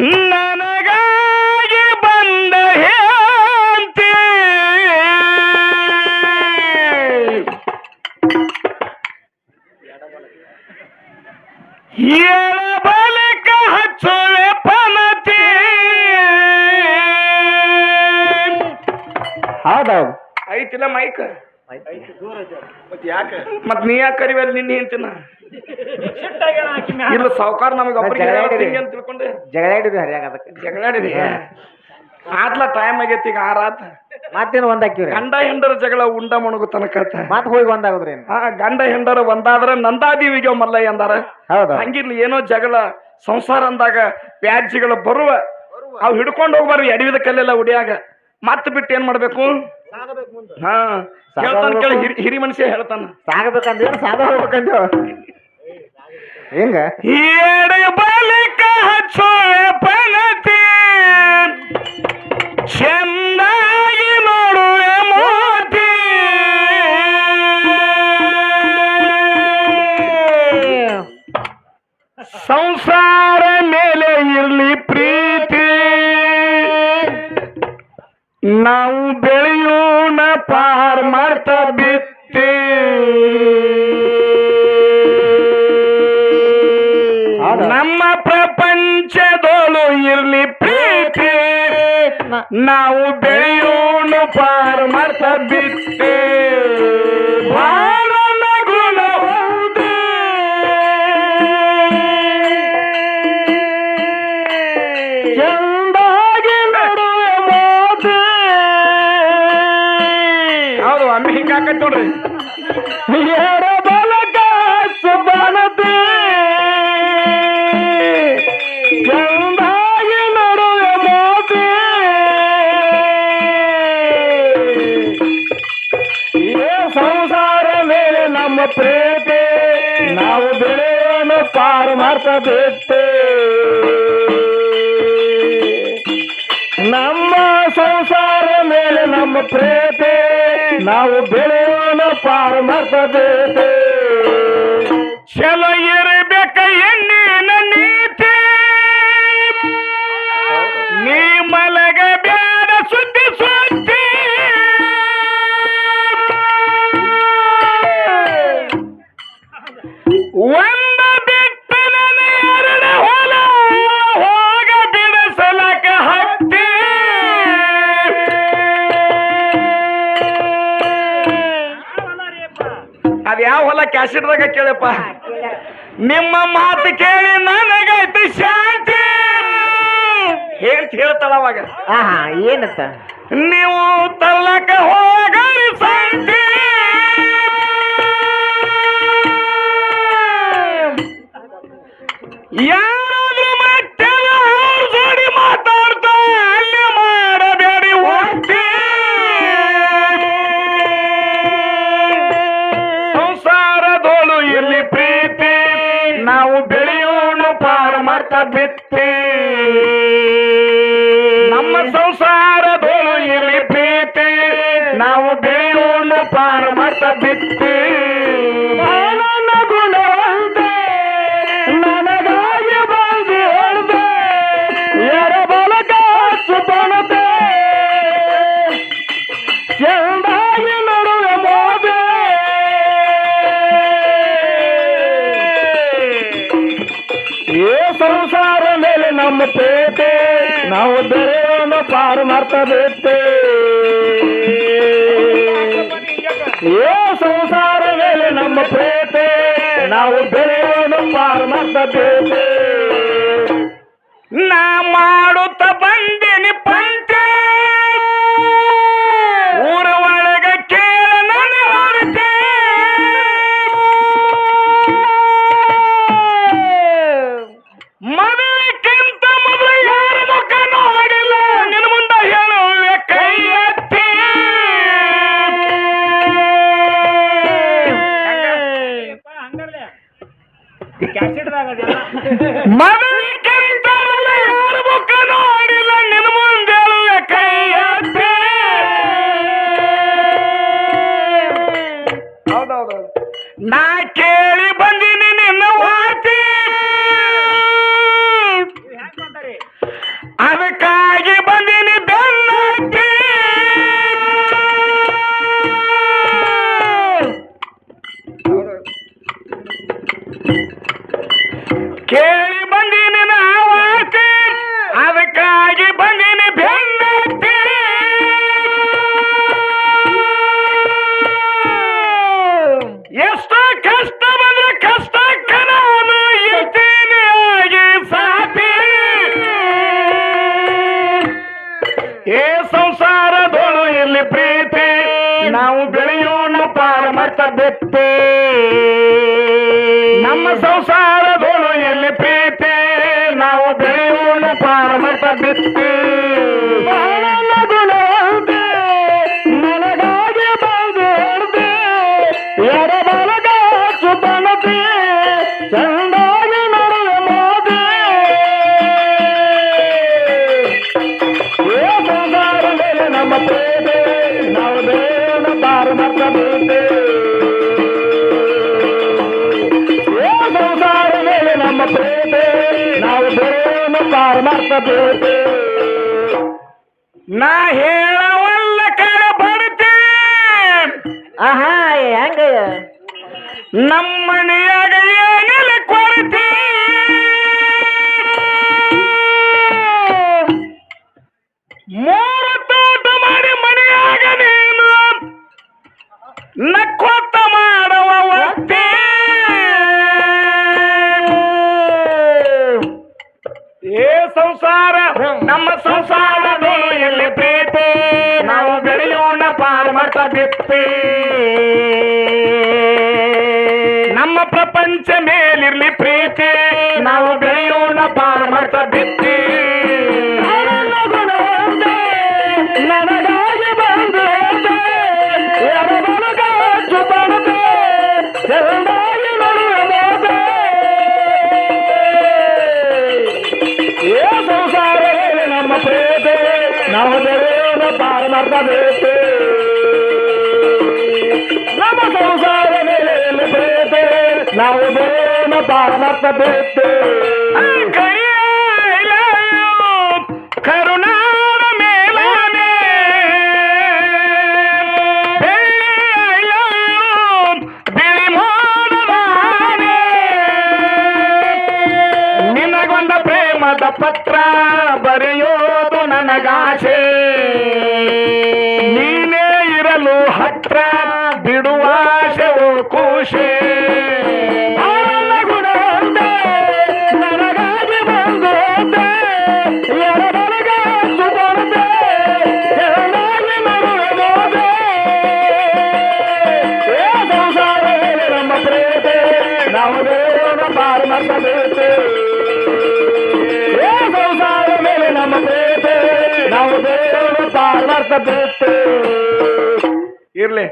ನನಗಾಗಿ ಬಂದ ಹೆಂಡತಿ ಬಲಿಕ ಹಚ್ಚುವೆ ಪನತಿ. ಹೌದೌದು ಐತಿಲ್ಲ ಮೈಕ್ ಮತ್ ಯಾಕೆ ಮತ್ ನೀ ಯಾಕೆ ಕರಿವಲ್ಲಿ ನಿನ್ನೆ ಅಂತಿನ ಇಲ್ಲ ಸಾವುಕಾರ ನಮಗೆ ಒಬ್ಬರಿಗೆ ಅಂತ ತಿಳ್ಕೊಂಡೆ ಜಗಳಾಡಿದ್ವಿ ಹರಿಯಾಗ ಅದಕ್ಕೆ ಜಗಳಾಡಿದೆ ಆತ್ಲ ಟೈಮ್ ಆಗೈತಿ ಈಗ ಆರಾತ್ ಮತ್ತೇನು ಒಂದಾಕಿವ್ರಿ ಗಂಡ ಹೆಂಡರ ಜಗಳ ಉಂಡ ಮಣಗು ತನಕತ್ತ ಮತ್ ಹೋಗಿ ಒಂದಾಗುದ್ರಿ ಗಂಡ ಹೆಂಡರ ಒಂದಾದ್ರ ನಂದಾದೀವಿಗೆ ಮಲ್ಲಯ್ಯ ಅಂದಾರ. ಹೌದು ಹಂಗಿರ್ಲಿ ಏನೋ ಜಗಳ ಸಂಸಾರ ಅಂದಾಗ ವ್ಯಾಜ್ಯಗಳು ಬರುವ ಅವ್ ಹಿಡ್ಕೊಂಡು ಹೋಗ್ಬಾರ್ದು ಎಡವಿದ ಕಲ್ಲೆಲ್ಲ ಉಡಿಯಾಗ ಮತ್ ಬಿಟ್ಟು ಏನ್ ಮಾಡ್ಬೇಕು. ಹಾ ಹೇಳ್ತಾನ ಕೇಳಿ ಹಿರಿ ಮನುಷ್ಯ ಹೇಳ್ತಾನ ಸಾಗಬೇಕಂದ್ರೆ ಸಾಗ ಹೋಗ್ಬೇಕಂದ ಹೆಂಗ ಬಲಿಕ ಹಚ್ಚುವೆ ಪನತಿ ಚೆನ್ನಾಗಿ ನೋಡುವೆ ಮೋತಿ. ಸಂಸಾರ ಮೇಲೆ ಇರ್ಲಿ ಪ್ರೀತಿ ನಾವು ಬೆಳೆಯೋಣ ಪಾರ್ ಮಾಡ್ತಾ ಬಿತ್ತಿ. ನಮ್ಮ ಪ್ರಪಂಚದೋಳು ಇರ್ಲಿ ಪ್ರೀತಿ ನಾವು ಬೆಳೆಯೋಣ ಪಾರ್ ಮಾಡ್ತಾ ಬಿತ್ತಿ. ಭಾರನ ಗುಣ ಹೌದೇ ಚಂದಾಗಿ ನಡುವೆ ಮೋದಿ. ಹೌದು ಅಮ್ಮಿ ಹಿಂಗಾಕತ್ ನೋಡ್ರಿ ಯಾರ ಬಲಕ ಸುಬಾನತಿ ಚಂದಾಗಿ ನಡುವೆ ಮೋದಿ. ಏ ಸಂಸಾರ ಮೇಲೆ ನಮ್ಮ ಪ್ರೀತಿ ನಾವು ಬೆಳೆಯೋಣ ಪಾರು ಮಾಡ್ತಾ ಬಿಟ್ಟೆ. ನಮ್ಮ ಸಂಸಾರ ಮೇಲೆ ನಮ್ಮ ಪ್ರೀತಿ ನಾವು ಬೆಳೆಯೋಣ ಪಾರು ಮಾಡ್ತಾ ಬಿಟ್ಟೆ. ಚಲೋ ಇರಬೇಕ ಎಣ್ಣಿನ ನೀತಿ ನೀ ಮಲಗ ಬ್ಯಾಡ ಸುದ್ದಿ ಸುದ್ದಿ. ಒಂದು ಬಿಟ್ಟು ನನ್ನ ಎರಡು ಹೊಲ ಹೋಗ ಬಿಡಿಸಲಕ ಹತ್ತಿ. ಅದ್ ಯಾವ ಹೊಲ ಕ್ಯಾಸಿಡ್ದಾಗ ಕೇಳಪ್ಪ. ನಿಮ್ಮ ಮಾತು ಕೇಳಿ ನನಗೈತಿ ಶಾಂತಿ ಹೇಳ್ತ ಹೇಳ್ತಾಳ ಅವಾಗ. ಏನತ್ತ ನೀವು ತಲ್ಲಕ ಹೋಗರಿ ಶಾಂತಿ. ಯಾರಾದ್ರೂ ಮಟ್ಟೆಲ್ಲ ಅವ್ರ ಜೋಡಿ ಮಾತಾಡ್ತಾ ಅಲ್ಲಿ ಮಾಡಬೇಡಿ ಹೋಗ್ತಿ. ಸಂಸಾರದೋಳು ಇರ್ಲಿ ಪ್ರೀತಿ ನಾವು ಬೆಳೆಯೋಣ ಪಾರ ಮಾಡ್ತಾ ಬಿತ್ತಿ. ನಮ್ಮ ಸಂಸಾರದೋಳು ಇರ್ಲಿ ಪ್ರೀತಿ ನಾವು ಬೆಳೆಯೋಣ ಪಾರ ಮಾಡ್ತಾ ಬಿತ್ತಿ. ನನ್ನ ಗುಣ ಅಂತೆ ನನಗಾಗಿ ಬಂದು ಹೇಳ್ದೆ ಯಾರ ಬಲಕ ಸುಬನತೆ ಚಂದಾಗಿ ನಡುವೆ ಮೋದೆ. ಏ ಸಂಸಾರ ಮೇಲೆ ನಮ್ಮ ಪ್ರೀತಿ ನಾವು ಬೆಳೆಯೋಣ ಪಾರು ಮಾಡ್ತಾ ಬಿಟ್ಟೆ. ಏ ಸಂಸಾರ ಮೇಲೆ ನಮ್ಮ ಪ್ರೀತಿ ನಾವು ಬೆಳೆಯೋಣ ಪಾರು ಮಾಡ್ತಾ ಬಿಟ್ಟೆ. ನಾ ಮಾಡುತ್ತ ಬಂದಿನಿ ಪಂಚೆ ಊರ ಒಳಗ ಕೇಳ ನನ್ನ ಹೊರತೆ. ಮದುವೆಕ್ಕಿಂತ ಮೊದಲು ಯಾರ ಮುಖ ನೋಡಿಲ್ಲ ನಿನ್ನ ಮುಂದೆ ಹೇಳುವೆ ಕೈ ಎತ್ತಿ. ಮದುವೆಕ್ಕಿಂತ ಮೊದಲು ಯಾರ ಮುಖ ನೋಡಿಲ್ಲ ನಿನ್ನ ಮುಂದೆ ಹೇಳುವೆ ಕೈ ಎತ್ತಿ. ಹೌದೌದು ನಾ ಕೇಳಿ ಬಂದಿನಿ ನಿನ್ನ ವಾರ್ತೆ ಕೇಳಿ ಬಂದಿನಿ ನಾವಾತಿ ಅದಕ್ಕಾಗಿ ಬಂದಿನಿ ಬೆನ್ನತ್ತಿ ಎಷ್ಟೋ ಕಷ್ಟ ಬಂದ್ರೆ ಕಷ್ಟಕ್ಕ ನಾನು ಇರ್ತೀನಿ ಆಗಿ ಸಾತಿ ಏ ಸಂಸಾರದೊಳು ಇಲ್ಲಿ ಪ್ರೀತಿ ನಾವು ಬೆಳೆಯೋಣ ಪಾರಮರ್ಥ ಬಿತ್ತೆ ನಮ್ಮ ಸಂಸಾರದೊಳು ಇಲ್ಲಿ ಪ್ರೀತಿ ನಾವು ಬೆಳೆಯೋಣ ಪಾರಮರ್ಥ ಬಿತ್ತೆ ನನಗಾಗಿ ಬಂದೆ ಎರ ಬಲಗ ಸುಬನತಿ ಚಂದಾಗಿ ನಡುವೆ ಮೋದಿ ಏ ಸಂಸಾರ ಮೇಲೆ ನಮ್ಮ ಪ್ರೇಮೆ ನಾವು ದೇವನ ಪಾರಮರ್ಥ ಬಿತ್ತೆ ಏ ಸಂಸಾರ ಮೇಲೆ ನಮ್ಮ ಪ್ರೇಮೆ ನಾವು ದೇವನ ಪಾರಮರ್ಥ ಬಿತ್ತೆ ನಾ ಹೇಳವಲ್ಲ ಕರ ಬಡ್ತಿ ಆಹಾ ಹೆಂಗ ನಮ್ಮನೆಯಾಗ ಏನಿಲ್ಲ ಕೊರತಿ ಮೂರು ತೋಟ ಮಾಡಿ ಮನೆಯಾಗ ನೀನು ನಕ್ಕೊತ್ತ ಮಾಡುವ ಒತ್ತಿ ಏ ಸಂಸಾರ ನಮ್ಮ ಸಂಸಾರದೊಳು ಎಲ್ಲಿ ಪ್ರೀತಿ ನಾವು ಬೆಳೆಯೋಣ ಪಾರಮರ್ಥ ಬಿತ್ತಿ ನಮ್ಮ ಪ್ರಪಂಚ ಮೇಲಿರ್ಲಿ ಪ್ರೀತಿ ನಾವು ಬೆಳೆಯೋಣ ಪಾರಮರ್ಥ ಬಿತ್ತಿ ನನಗಾಗಿ ಬಂದು ಚೆಂದಾಗಿ ನಡುವೆ ಏ ಸಂಸಾರ ನಮ್ಮ ಪ್ರೇತೆ ನಾವು ಬೆಳೆಯೋಣ ಪಾರಮರ್ಥ ಬಿತ್ತಿ ನಮ್ಮ ಸಂಸಾರ ಮೇಲೆ ಪ್ರೇತೆ ನಾವು ಬೆಳೆಯೋಣ ಪಾರಮರ್ಥ ಬಿತ್ತಿ ಕರುಣಾರ ಮೇಲಾನೆ ಬಿಳಿ ಮೋಡವಾನೆ ನಿನಗೊಂದ ಪ್ರೇಮದ ಪತ್ರ ಬರೆಯೋದು ನನಗಾಸೆ ನೀನೇ ಇರಲು ಹತ್ರ ಬಿಡುವಾಸೆ ಓ ಖುಷಿ ನನಗಾಗಿ ಬಂದು ಎರಡರಗ ಸುಬರ್ದೆ ಚೆನ್ನಾಗಿ ನಡುವೆ ಏ ಸಂಸಾರ ನಮ್ಮ ಪ್ರೇತೆ ನಾವು ದೇವರ ಪಾರಮರ್ಥ ಬಿತ್ತೆ ಏ ಸಂಸಾರ ಮೇಲೆ ನಮ್ಮ ಪ್ರೇತೆ ನಾವು ದೇವರ ಪಾರಮರ್ಥ ಬಿತ್ತೆ ಇರ್ಲಿ